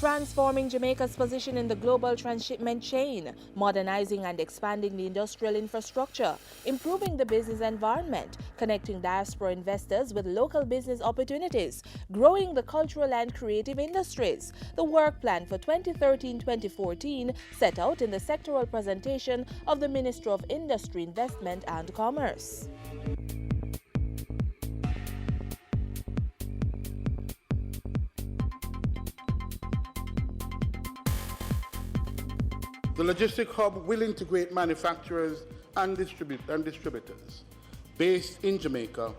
Transforming Jamaica's position in the global transshipment chain, modernizing and expanding the industrial infrastructure, improving the business environment, connecting diaspora investors with local business opportunities, growing the cultural and creative industries. The work plan for 2013-2014 set out in the sectoral presentation of the Minister of Industry, Investment and Commerce. The logistic hub will integrate manufacturers and distributors based in Jamaica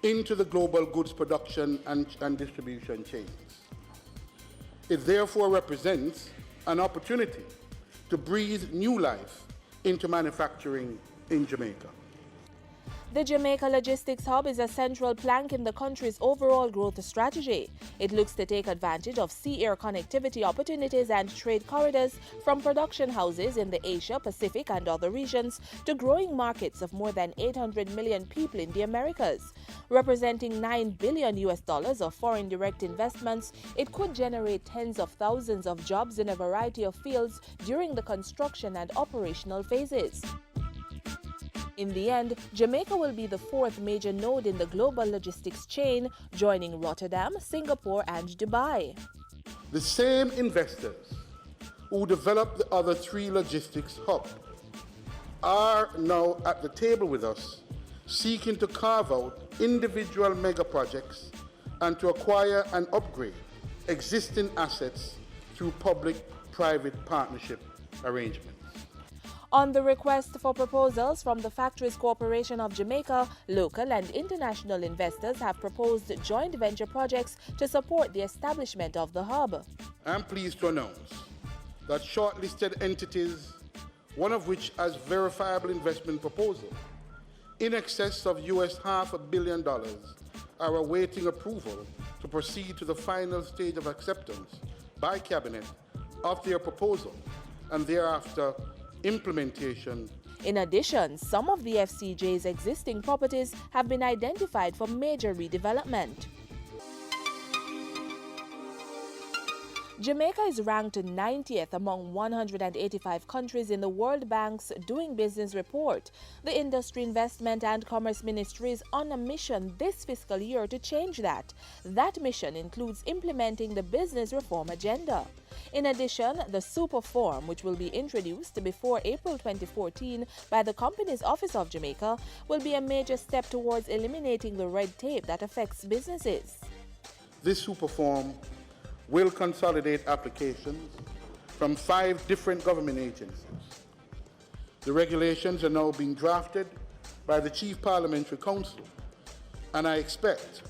into the global goods production and distribution chains. It therefore represents an opportunity to breathe new life into manufacturing in Jamaica. The Jamaica Logistics Hub is a central plank in the country's overall growth strategy. It looks to take advantage of sea-air connectivity opportunities and trade corridors from production houses in the Asia, Pacific and other regions to growing markets of more than 800 million people in the Americas. Representing $9 billion of foreign direct investments, it could generate tens of thousands of jobs in a variety of fields during the construction and operational phases. In the end, Jamaica will be the fourth major node in the global logistics chain, joining Rotterdam, Singapore and Dubai. The same investors who developed the other three logistics hubs are now at the table with us, seeking to carve out individual mega projects and to acquire and upgrade existing assets through public-private partnership arrangements. On the request for proposals from the Factories Corporation of Jamaica, local and international investors have proposed joint venture projects to support the establishment of the hub. I am pleased to announce that shortlisted entities, one of which has verifiable investment proposal in excess of $500 million, are awaiting approval to proceed to the final stage of acceptance by Cabinet of their proposal and thereafter implementation. In addition, some of the FCJ's existing properties have been identified for major redevelopment. Jamaica is ranked 90th among 185 countries in the World Bank's Doing Business report. The Industry, Investment and Commerce Ministry is on a mission this fiscal year to change that. That mission includes implementing the business reform agenda. In addition, the Super Form, which will be introduced before April 2014 by the Companies Office of Jamaica, will be a major step towards eliminating the red tape that affects businesses. This Super Form will consolidate applications from 5 different government agencies. The regulations are now being drafted by the Chief Parliamentary Council, and I expect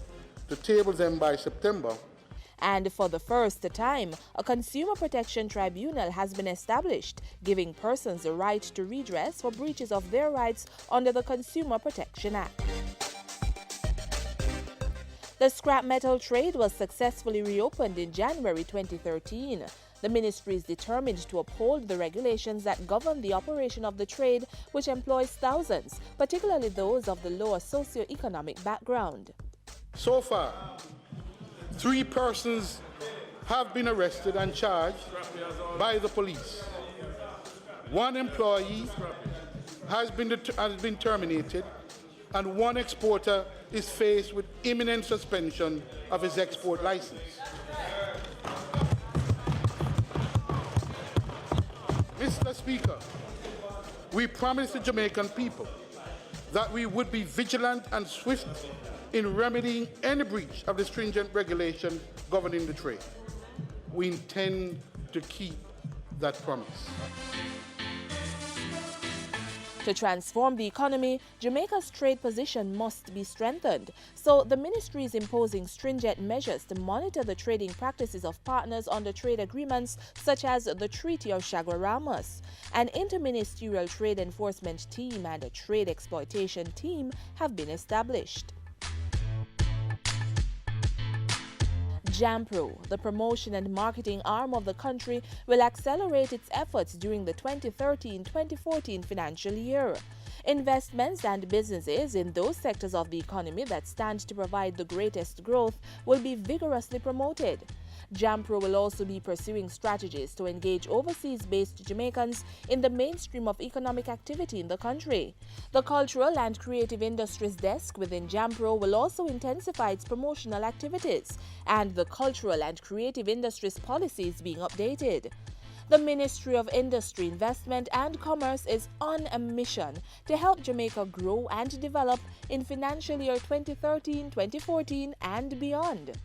to table them by September. And for the first time, a Consumer Protection Tribunal has been established, giving persons the right to redress for breaches of their rights under the Consumer Protection Act. The scrap metal trade was successfully reopened in January 2013. The ministry is determined to uphold the regulations that govern the operation of the trade, which employs thousands, particularly those of the lower socio-economic background. So far, 3 persons have been arrested and charged by the police. 1 employee has been terminated, and 1 exporter is faced with imminent suspension of his export license. Mr. Speaker, we promised the Jamaican people that we would be vigilant and swift in remedying any breach of the stringent regulation governing the trade. We intend to keep that promise. To transform the economy, Jamaica's trade position must be strengthened. So the ministry is imposing stringent measures to monitor the trading practices of partners under trade agreements such as the Treaty of Chaguaramas. An interministerial trade enforcement team and a trade exploitation team have been established. JAMPRO, the promotion and marketing arm of the country, will accelerate its efforts during the 2013-2014 financial year. Investments and businesses in those sectors of the economy that stand to provide the greatest growth will be vigorously promoted. JAMPRO will also be pursuing strategies to engage overseas-based Jamaicans in the mainstream of economic activity in the country. The Cultural and Creative Industries Desk within JAMPRO will also intensify its promotional activities, and the Cultural and Creative Industries policy is being updated. The Ministry of Industry, Investment and Commerce is on a mission to help Jamaica grow and develop in financial year 2013-2014 and beyond.